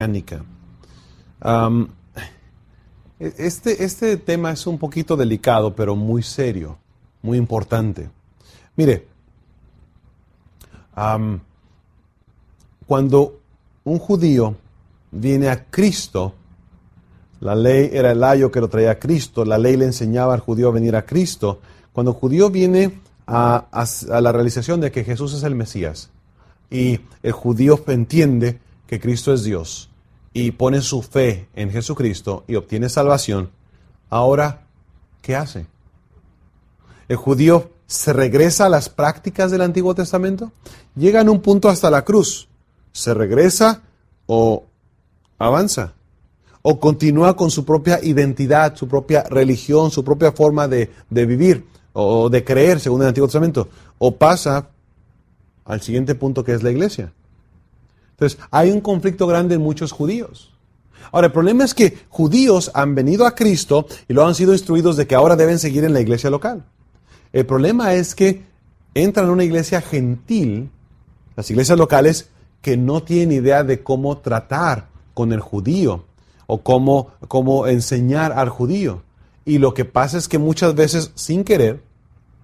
mesiánica. Este tema es un poquito delicado, pero muy serio, muy importante. Mire, cuando un judío viene a Cristo, la ley era el ayo que lo traía a Cristo, la ley le enseñaba al judío a venir a Cristo. Cuando el judío viene a la realización de que Jesús es el Mesías, y el judío entiende que Cristo es Dios, y pone su fe en Jesucristo y obtiene salvación, ahora, ¿qué hace? El judío se regresa a las prácticas del Antiguo Testamento, llega en un punto hasta la cruz, se regresa o avanza, o continúa con su propia identidad, su propia religión, su propia forma de vivir o de creer según el Antiguo Testamento, o pasa al siguiente punto que es la iglesia. Entonces, hay un conflicto grande en muchos judíos. Ahora, el problema es que judíos han venido a Cristo y lo han sido instruidos de que ahora deben seguir en la iglesia local. El problema es que entran a una iglesia gentil, las iglesias locales, que no tienen idea de cómo tratar con el judío o cómo enseñar al judío. Y lo que pasa es que muchas veces, sin querer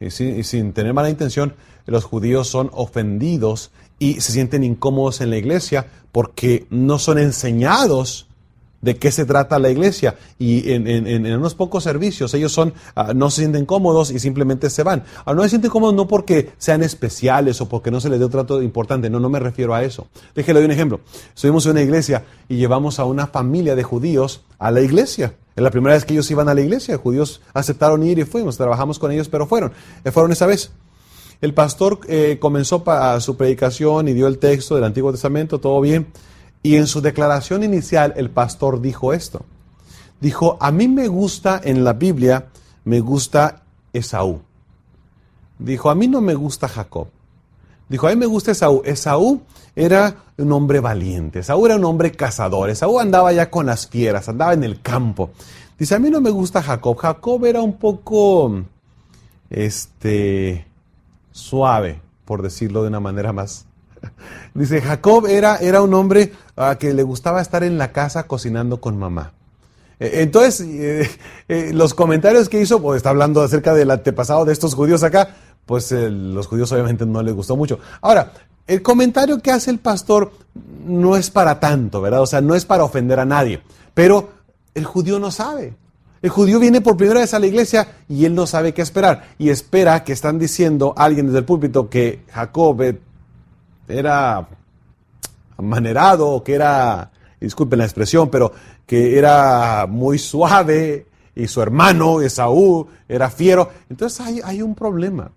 y sin tener mala intención, los judíos son ofendidos y se sienten incómodos en la iglesia porque no son enseñados de qué se trata la iglesia. Y en unos pocos servicios ellos no se sienten cómodos y simplemente se van. No se sienten cómodos no porque sean especiales o porque no se les dé un trato importante. No me refiero a eso. Déjale doy un ejemplo. Estuvimos en una iglesia y llevamos a una familia de judíos a la iglesia. Es la primera vez que ellos iban a la iglesia. Judíos aceptaron ir y fuimos. Trabajamos con ellos, pero fueron esa vez. El pastor comenzó su predicación y dio el texto del Antiguo Testamento, todo bien. Y en su declaración inicial, el pastor dijo esto. Dijo, a mí me gusta en la Biblia, me gusta Esaú. Dijo, a mí no me gusta Jacob. Dijo, a mí me gusta Esaú. Esaú era un hombre valiente. Esaú era un hombre cazador. Esaú andaba ya con las fieras, andaba en el campo. Dice, a mí no me gusta Jacob. Jacob era un poco, suave, por decirlo de una manera más. Dice, Jacob era un hombre que le gustaba estar en la casa cocinando con mamá. Entonces, los comentarios que hizo, pues está hablando acerca del antepasado de estos judíos acá, pues los judíos obviamente no les gustó mucho. Ahora, el comentario que hace el pastor no es para tanto, ¿verdad? O sea, no es para ofender a nadie, pero el judío no sabe. El judío viene por primera vez a la iglesia y él no sabe qué esperar. Y espera que están diciendo alguien desde el púlpito que Jacob era amanerado, o que era, disculpen la expresión, pero que era muy suave, y su hermano Esaú era fiero. Entonces hay un problema.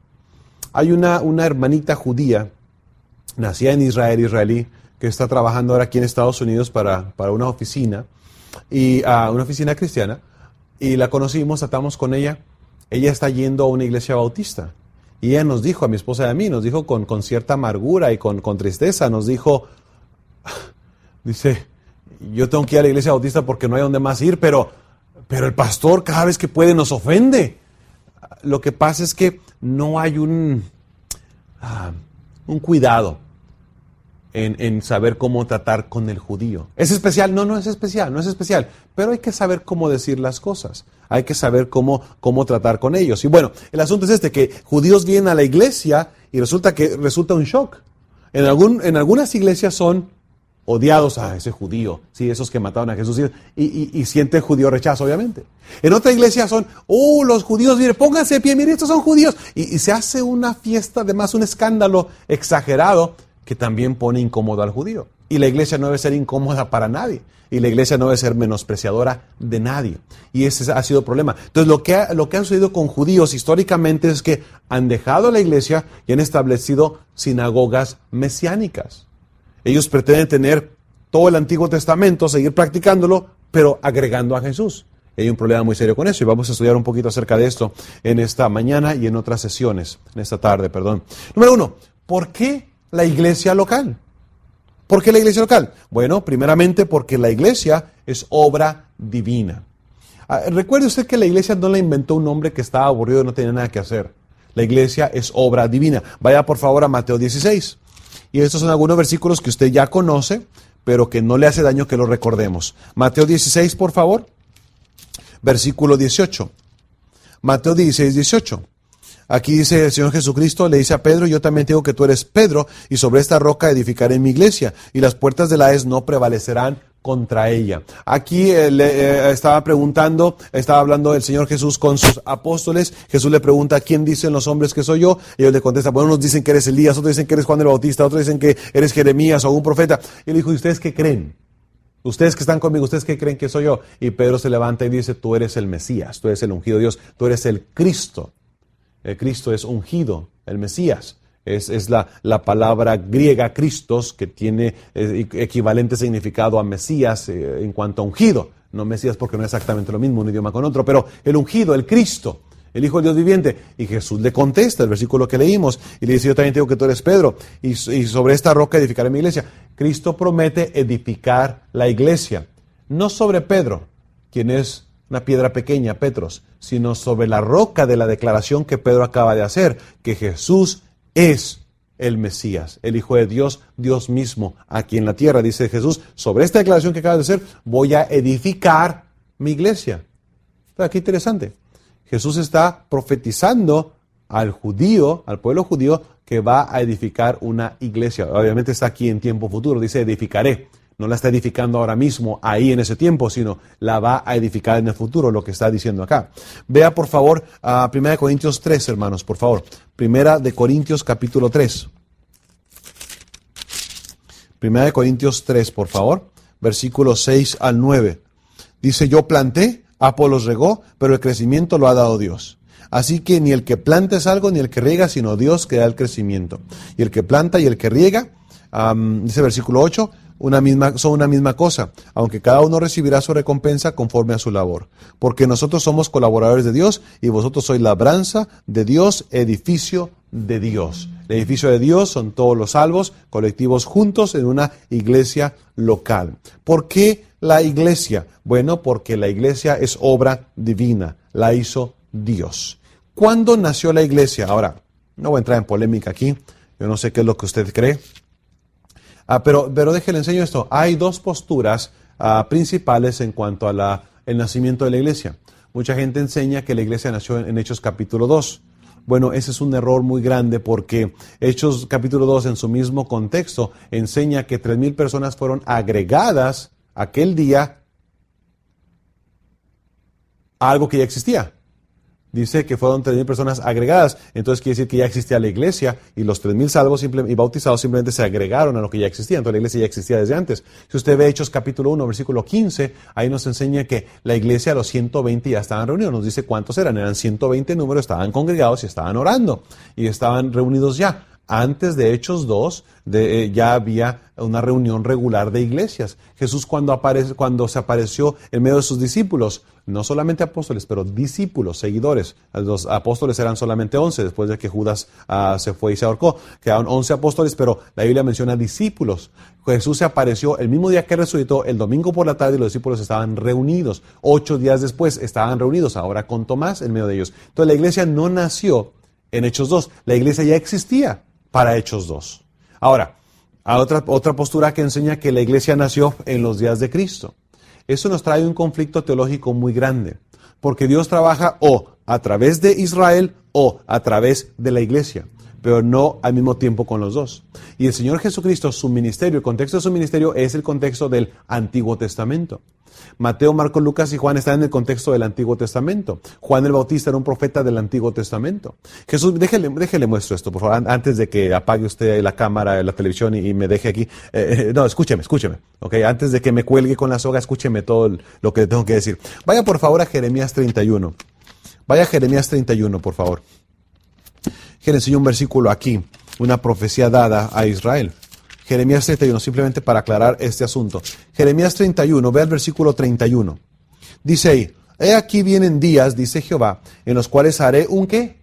Hay una hermanita judía, nacida en Israel, israelí, que está trabajando ahora aquí en Estados Unidos para una oficina, y una oficina cristiana, y la conocimos, tratamos con ella. Ella está yendo a una iglesia bautista. Y ella nos dijo, a mi esposa y a mí, nos dijo con cierta amargura y con tristeza, nos dijo, dice, yo tengo que ir a la iglesia bautista porque no hay donde más ir, pero el pastor cada vez que puede nos ofende. Lo que pasa es que no hay un cuidado en saber cómo tratar con el judío. ¿Es especial? No es especial, pero hay que saber cómo decir las cosas. Hay que saber cómo tratar con ellos. Y bueno, el asunto es que judíos vienen a la iglesia y resulta un shock. En algunas iglesias son odiados, ese judío, sí, esos que mataron a Jesús, y siente el judío rechazo, obviamente. En otra iglesia son, los judíos, mire, pónganse de pie, mire, estos son judíos. Y se hace una fiesta, además un escándalo exagerado, que también pone incómodo al judío. Y la iglesia no debe ser incómoda para nadie. Y la iglesia no debe ser menospreciadora de nadie. Y ese ha sido el problema. Entonces, lo que ha sucedido con judíos históricamente es que han dejado la iglesia y han establecido sinagogas mesiánicas. Ellos pretenden tener todo el Antiguo Testamento, seguir practicándolo, pero agregando a Jesús. Y hay un problema muy serio con eso. Y vamos a estudiar un poquito acerca de esto en esta mañana y en otras sesiones, en esta tarde, perdón. Número 1, ¿por qué la iglesia local? ¿Por qué la iglesia local? Bueno, primeramente porque la iglesia es obra divina. Recuerde usted que la iglesia no la inventó un hombre que estaba aburrido y no tenía nada que hacer. La iglesia es obra divina. Vaya por favor a Mateo 16. Y estos son algunos versículos que usted ya conoce, pero que no le hace daño que lo recordemos. Mateo 16, por favor, versículo 18. Mateo 16, 18. Aquí dice el Señor Jesucristo, le dice a Pedro, yo también te digo que tú eres Pedro, y sobre esta roca edificaré mi iglesia, y las puertas del Hades no prevalecerán contra ella. Aquí estaba hablando el Señor Jesús con sus apóstoles. Jesús le pregunta, ¿quién dicen los hombres que soy yo? Y ellos le contestan, bueno, unos dicen que eres Elías, otros dicen que eres Juan el Bautista, otros dicen que eres Jeremías o un profeta. Y él dijo, ¿y ustedes qué creen? Ustedes que están conmigo, ¿ustedes qué creen que soy yo? Y Pedro se levanta y dice, tú eres el Mesías, tú eres el ungido de Dios, tú eres el Cristo. El Cristo es ungido, el Mesías. Es la palabra griega Christos, que tiene equivalente significado a Mesías en cuanto a ungido. No Mesías porque no es exactamente lo mismo un idioma con otro, pero el ungido, el Cristo, el Hijo del Dios viviente. Y Jesús le contesta, el versículo que leímos, y le dice, yo también te digo que tú eres Pedro, y sobre esta roca edificaré mi iglesia. Cristo promete edificar la iglesia, no sobre Pedro, quien es una piedra pequeña, Petros, sino sobre la roca de la declaración que Pedro acaba de hacer, que Jesús es el Mesías, el Hijo de Dios, Dios mismo, aquí en la tierra. Dice Jesús, sobre esta declaración que acaba de hacer, voy a edificar mi iglesia. Pero qué interesante. Jesús está profetizando al judío, al pueblo judío, que va a edificar una iglesia. Obviamente está aquí en tiempo futuro, dice edificaré. No la está edificando ahora mismo, ahí en ese tiempo, sino la va a edificar en el futuro, lo que está diciendo acá. Vea, por favor, a 1 Corintios 3, hermanos, por favor. 1 Corintios capítulo 3. 1 Corintios 3, por favor, versículos 6 al 9. Dice, yo planté, Apolos regó, pero el crecimiento lo ha dado Dios. Así que ni el que planta es algo, ni el que riega, sino Dios que da el crecimiento. Y el que planta y el que riega, dice versículo 8, son una misma cosa, aunque cada uno recibirá su recompensa conforme a su labor. Porque nosotros somos colaboradores de Dios y vosotros sois labranza de Dios, edificio de Dios. El edificio de Dios son todos los salvos, colectivos juntos en una iglesia local. ¿Por qué la iglesia? Bueno, porque la iglesia es obra divina, la hizo Dios. ¿Cuándo nació la iglesia? Ahora, no voy a entrar en polémica aquí, yo no sé qué es lo que usted cree. Pero déjele enseño esto. Hay dos posturas principales en cuanto a el nacimiento de la iglesia. Mucha gente enseña que la iglesia nació en Hechos capítulo 2. Bueno, ese es un error muy grande porque Hechos capítulo 2 en su mismo contexto enseña que 3,000 personas fueron agregadas aquel día a algo que ya existía. Dice que fueron 3,000 personas agregadas, entonces quiere decir que ya existía la iglesia y los 3,000 salvos y bautizados simplemente se agregaron a lo que ya existía, entonces la iglesia ya existía desde antes. Si usted ve Hechos capítulo 1, versículo 15, ahí nos enseña que la iglesia, los 120 ya estaban reunidos, nos dice cuántos eran 120 números, estaban congregados y estaban orando y estaban reunidos ya. Antes de Hechos 2, ya había una reunión regular de iglesias. Jesús cuando se apareció en medio de sus discípulos, no solamente apóstoles, pero discípulos, seguidores. Los apóstoles eran solamente 11, después de que Judas se fue y se ahorcó. Quedaron 11 apóstoles, pero la Biblia menciona discípulos. Jesús se apareció el mismo día que resucitó, el domingo por la tarde, y los discípulos estaban reunidos. 8 días después estaban reunidos, ahora con Tomás en medio de ellos. Entonces la iglesia no nació en Hechos 2, la iglesia ya existía para Hechos 2. Ahora, hay otra postura que enseña que la iglesia nació en los días de Cristo. Eso nos trae un conflicto teológico muy grande, porque Dios trabaja o a través de Israel o a través de la iglesia, pero no al mismo tiempo con los dos. Y el Señor Jesucristo, su ministerio, el contexto de su ministerio es el contexto del Antiguo Testamento. Mateo, Marcos, Lucas y Juan están en el contexto del Antiguo Testamento. Juan el Bautista era un profeta del Antiguo Testamento. Jesús, déjele muestro esto, por favor, antes de que apague usted la cámara, la televisión y me deje aquí. No, escúcheme. Okay, antes de que me cuelgue con la soga, escúcheme todo lo que le tengo que decir. Vaya por favor a Jeremías 31. Vaya a Jeremías 31, por favor. Que le enseño un versículo aquí, una profecía dada a Israel. Jeremías 31, simplemente para aclarar este asunto. Jeremías 31, ve al versículo 31. Dice ahí, he aquí vienen días, dice Jehová, en los cuales haré un ¿qué?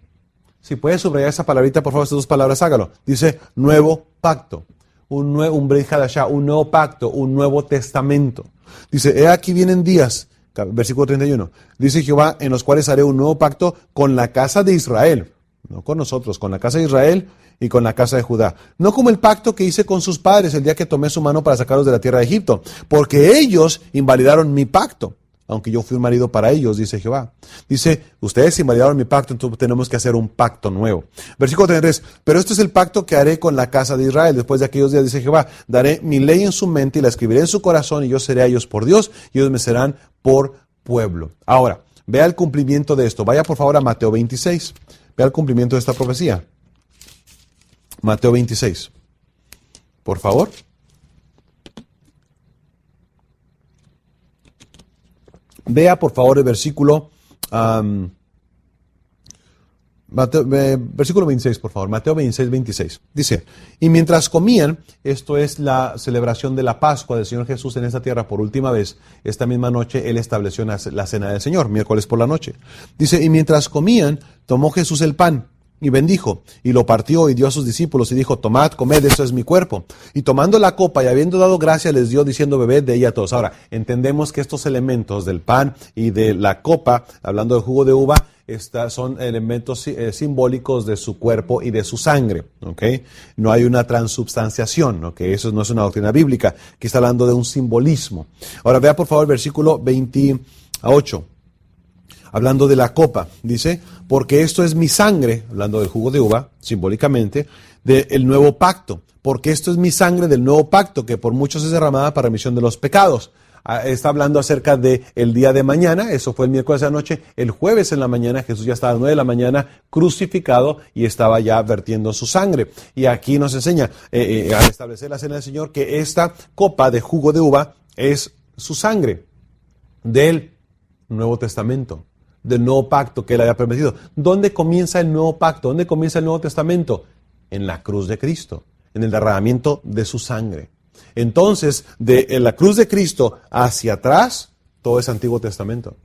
Si puede subrayar esa palabrita, por favor, estas dos palabras, hágalo. Dice, nuevo pacto, un Brit Hadashah, un nuevo pacto, un nuevo testamento. Dice, he aquí vienen días, versículo 31. Dice Jehová, en los cuales haré un nuevo pacto con la casa de Israel. No con nosotros, con la casa de Israel y con la casa de Judá, no como el pacto que hice con sus padres el día que tomé su mano para sacarlos de la tierra de Egipto, porque ellos invalidaron mi pacto, aunque yo fui un marido para ellos, dice Jehová. Dice, ustedes invalidaron mi pacto, entonces tenemos que hacer un pacto nuevo. Versículo 33, pero este es el pacto que haré con la casa de Israel. Después de aquellos días, dice Jehová, daré mi ley en su mente y la escribiré en su corazón, y yo seré a ellos por Dios, y ellos me serán por pueblo. Ahora, vea el cumplimiento de esto. Vaya por favor a Mateo 26. Vea el cumplimiento de esta profecía. Mateo 26. Por favor. Vea por favor el versículo, versículo 26, por favor. Mateo 26, 26. Dice, y mientras comían, esto es la celebración de la Pascua del Señor Jesús en esta tierra por última vez, esta misma noche Él estableció la cena del Señor, miércoles por la noche. Dice, y mientras comían, tomó Jesús el pan y bendijo, y lo partió y dio a sus discípulos y dijo, tomad, comed, esto es mi cuerpo. Y tomando la copa y habiendo dado gracia, les dio diciendo, bebed de ella a todos. Ahora, entendemos que estos elementos del pan y de la copa, hablando del jugo de uva, son elementos simbólicos de su cuerpo y de su sangre, ¿ok? No hay una transubstanciación, ¿ok? Eso no es una doctrina bíblica, que está hablando de un simbolismo. Ahora, vea por favor el versículo 28. Hablando de la copa, dice, porque esto es mi sangre, hablando del jugo de uva, simbólicamente, del nuevo pacto. Porque esto es mi sangre del nuevo pacto, que por muchos es derramada para remisión de los pecados. Está hablando acerca del día de mañana, eso fue el miércoles de la noche. El jueves en la mañana, Jesús ya estaba a las 9 de la mañana crucificado y estaba ya vertiendo su sangre. Y aquí nos enseña, al establecer la cena del Señor, que esta copa de jugo de uva es su sangre del Nuevo Testamento, del nuevo pacto que Él había prometido. ¿Dónde comienza el nuevo pacto? ¿Dónde comienza el Nuevo Testamento? En la cruz de Cristo, en el derramamiento de su sangre. Entonces, en la cruz de Cristo hacia atrás, todo es Antiguo Testamento.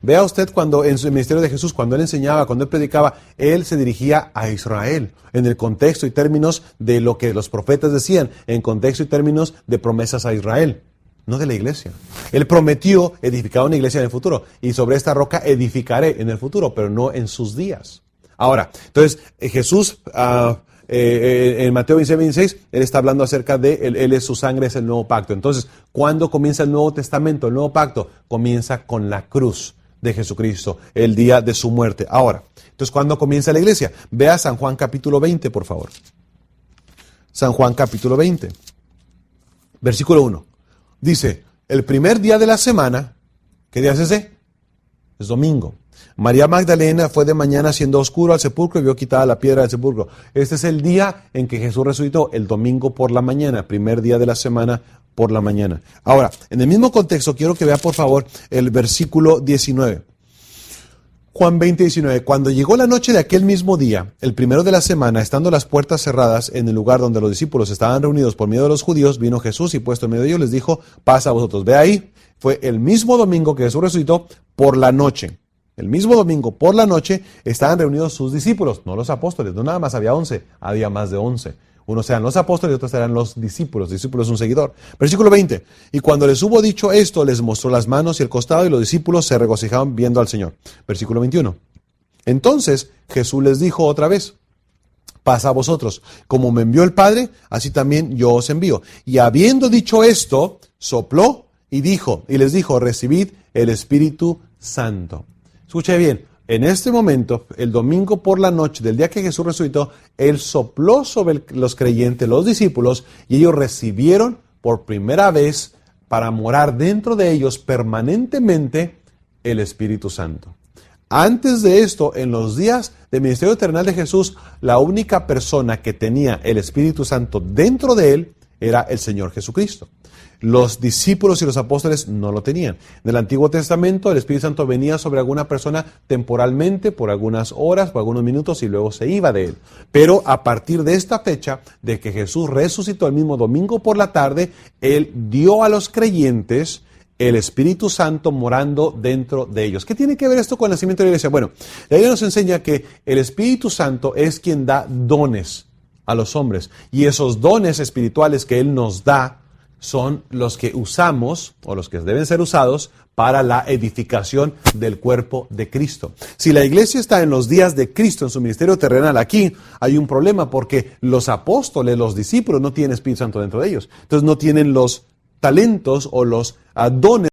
Vea usted cuando en su ministerio de Jesús, cuando Él enseñaba, cuando Él predicaba, Él se dirigía a Israel, en el contexto y términos de lo que los profetas decían, en contexto y términos de promesas a Israel, no de la iglesia. Él prometió edificar una iglesia en el futuro, y sobre esta roca edificaré en el futuro, pero no en sus días. Ahora, entonces, Jesús, en Mateo 26, 26, Él está hablando acerca de, Él es su sangre, es el nuevo pacto. Entonces, ¿cuándo comienza el Nuevo Testamento, el nuevo pacto? Comienza con la cruz de Jesucristo, el día de su muerte. Ahora, entonces, ¿cuándo comienza la iglesia? Vea San Juan capítulo 20, por favor. San Juan capítulo 20, versículo 1. Dice, el primer día de la semana, ¿qué día es ese? Es domingo. María Magdalena fue de mañana siendo oscuro al sepulcro y vio quitada la piedra del sepulcro. Este es el día en que Jesús resucitó, el domingo por la mañana, primer día de la semana por la mañana. Ahora, en el mismo contexto, quiero que vea por favor el versículo 19. Juan 20, 19. Cuando llegó la noche de aquel mismo día, el primero de la semana, estando las puertas cerradas en el lugar donde los discípulos estaban reunidos por miedo de los judíos, vino Jesús y puesto en medio de ellos les dijo, paz a vosotros. Ve ahí, fue el mismo domingo que Jesús resucitó por la noche. El mismo domingo por la noche estaban reunidos sus discípulos, no los apóstoles, no nada más había 11, había más de 11. Unos eran los apóstoles y otros eran los discípulos. Discípulo es un seguidor. Versículo 20. Y cuando les hubo dicho esto, les mostró las manos y el costado, y los discípulos se regocijaban viendo al Señor. Versículo 21. Entonces Jesús les dijo otra vez, paz a vosotros. Como me envió el Padre, así también yo os envío. Y habiendo dicho esto, sopló y les dijo, recibid el Espíritu Santo. Escuche bien. En este momento, el domingo por la noche del día que Jesús resucitó, Él sopló sobre los creyentes, los discípulos, y ellos recibieron por primera vez, para morar dentro de ellos permanentemente, el Espíritu Santo. Antes de esto, en los días del ministerio terrenal de Jesús, la única persona que tenía el Espíritu Santo dentro de Él era el Señor Jesucristo. Los discípulos y los apóstoles no lo tenían. En el Antiguo Testamento el Espíritu Santo venía sobre alguna persona temporalmente, por algunas horas, por algunos minutos, y luego se iba de él. Pero a partir de esta fecha, de que Jesús resucitó el mismo domingo por la tarde, Él dio a los creyentes el Espíritu Santo morando dentro de ellos. ¿Qué tiene que ver esto con el nacimiento de la iglesia? Bueno, la Biblia nos enseña que el Espíritu Santo es quien da dones a los hombres. Y esos dones espirituales que Él nos da, son los que usamos, o los que deben ser usados, para la edificación del cuerpo de Cristo. Si la iglesia está en los días de Cristo, en su ministerio terrenal, aquí hay un problema porque los apóstoles, los discípulos, no tienen Espíritu Santo dentro de ellos. Entonces no tienen los talentos o los dones